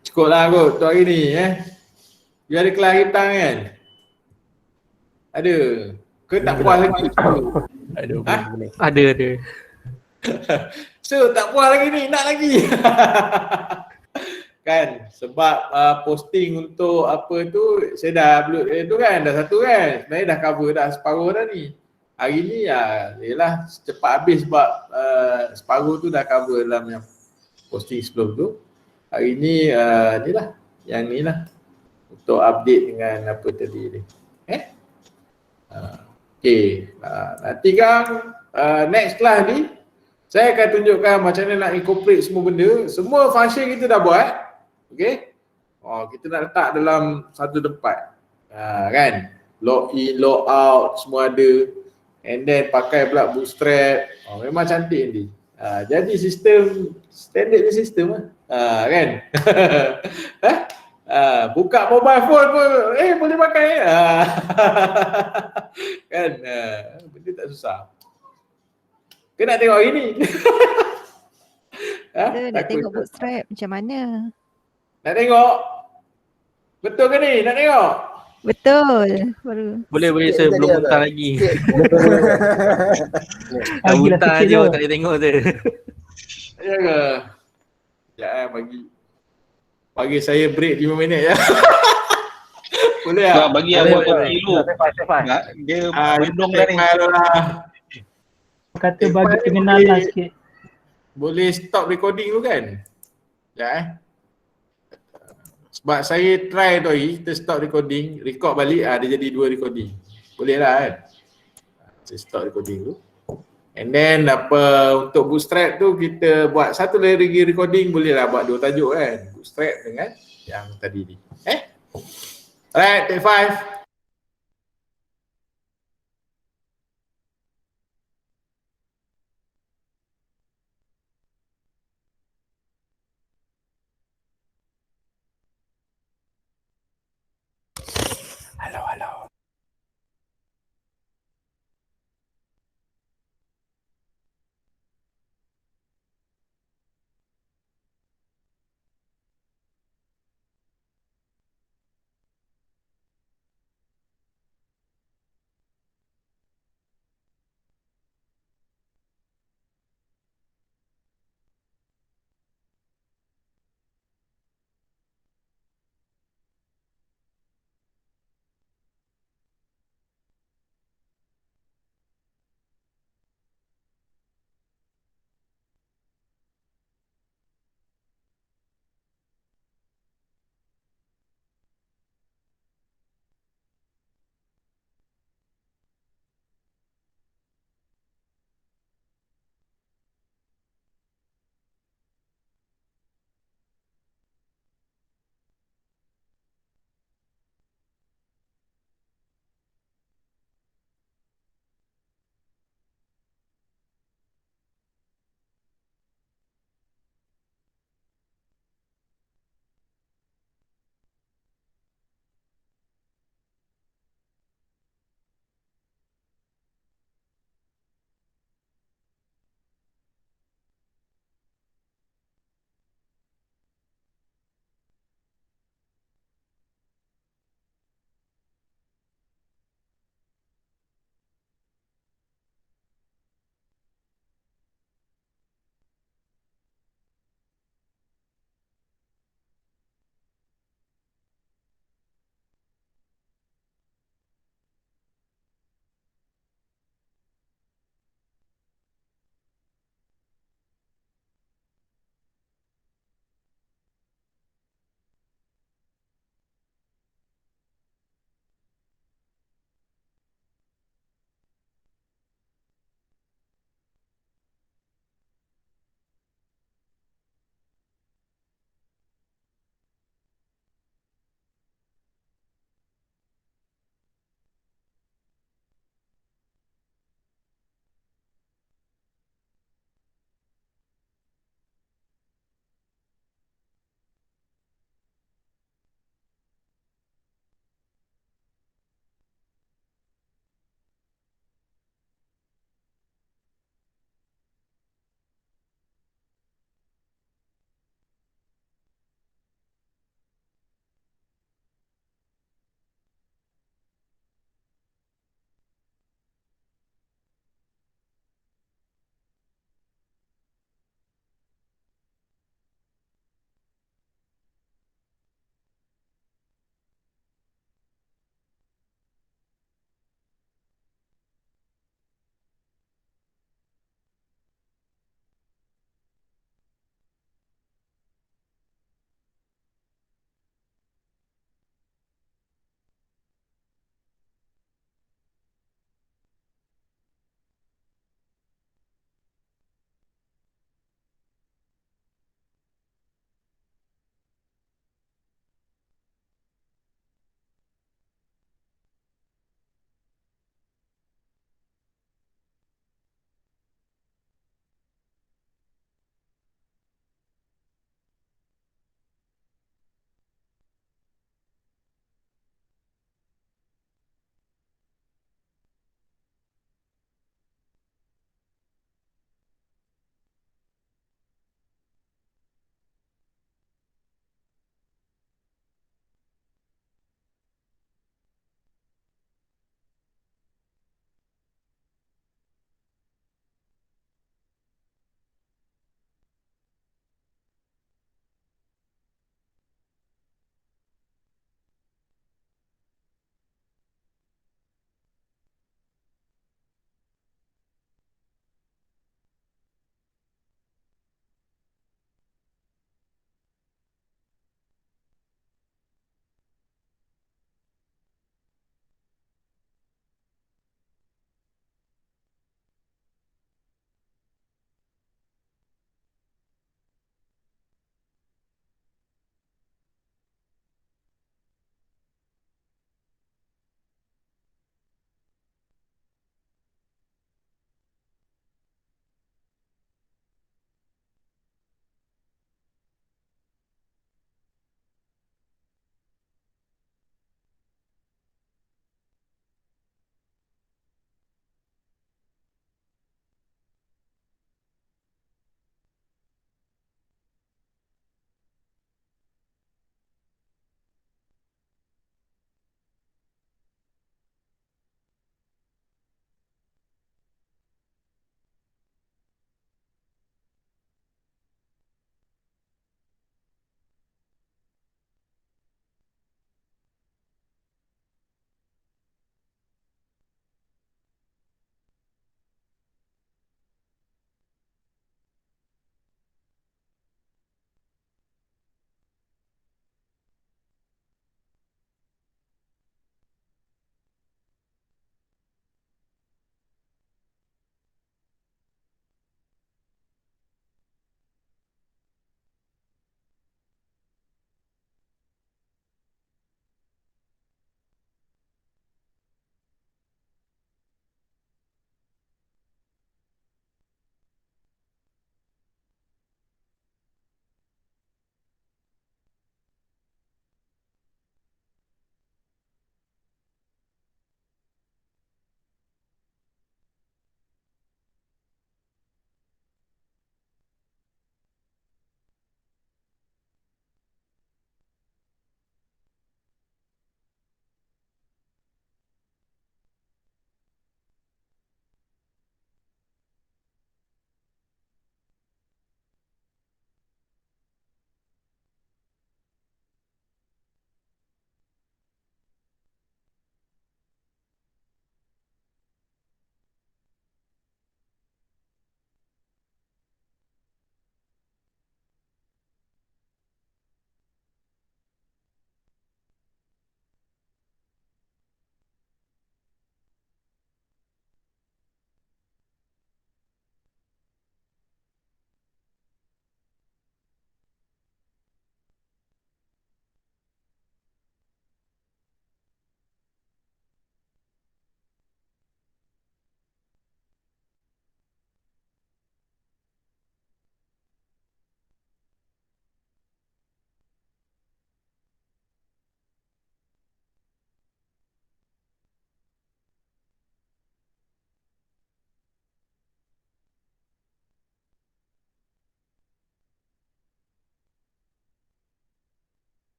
Cukup lah kot untuk hari ni You ada kelas hutang kan? Ada. Ke tak puas lagi? kan, sebab posting untuk apa tu saya dah upload tu kan, dah satu kan, sebenarnya dah cover dah separuh dah ni. Hari ni yelah cepat habis sebab separuh tu dah cover dalam yang posting sebelum tu. Hari ni ni lah, yang ni lah untuk update dengan apa tadi ni. Okay, nanti kan next class ni saya akan tunjukkan macam mana nak incorporate semua benda. Semua function kita dah buat. Okay. Kita nak letak dalam satu tempat. Kan? Log in, log out, semua ada. And then pakai pula bootstrap. Memang cantik ni. Jadi sistem, standard ni sistem lah. Kan? Buka mobile phone pun, boleh pakai. Kan? Benda tak susah. Ke nak tengok hari ni? Nak tengok bootstrap macam mana? Nak tengok? Betul ke ni? Nak tengok? Betul. Baru. Boleh Sikit saya je belum dia, muntah Abang. lagi. Sikit. Dah muntah je orang tak boleh tengok tu. Ya ke? Sekejap bagi saya break 5 minit ya. Boleh tak? Bagi aku dulu. Cepat. Dia belum dah ni. Kata bagi pengenalan sikit. Boleh stop recording dulu kan? Sekejap sebab saya try tu hari, kita stop recording, record balik, dia jadi 2 recording. Boleh lah kan? Saya stop recording dulu. And then untuk bootstrap tu kita buat satu lagi recording, boleh lah buat 2 tajuk kan? Bootstrap dengan yang tadi ni. Alright, take 5.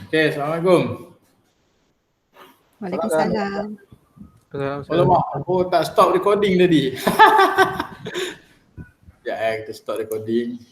Okay, Assalamualaikum. Waalaikumsalam. Alamak, aku tak stop recording tadi. Ya, kita stop recording.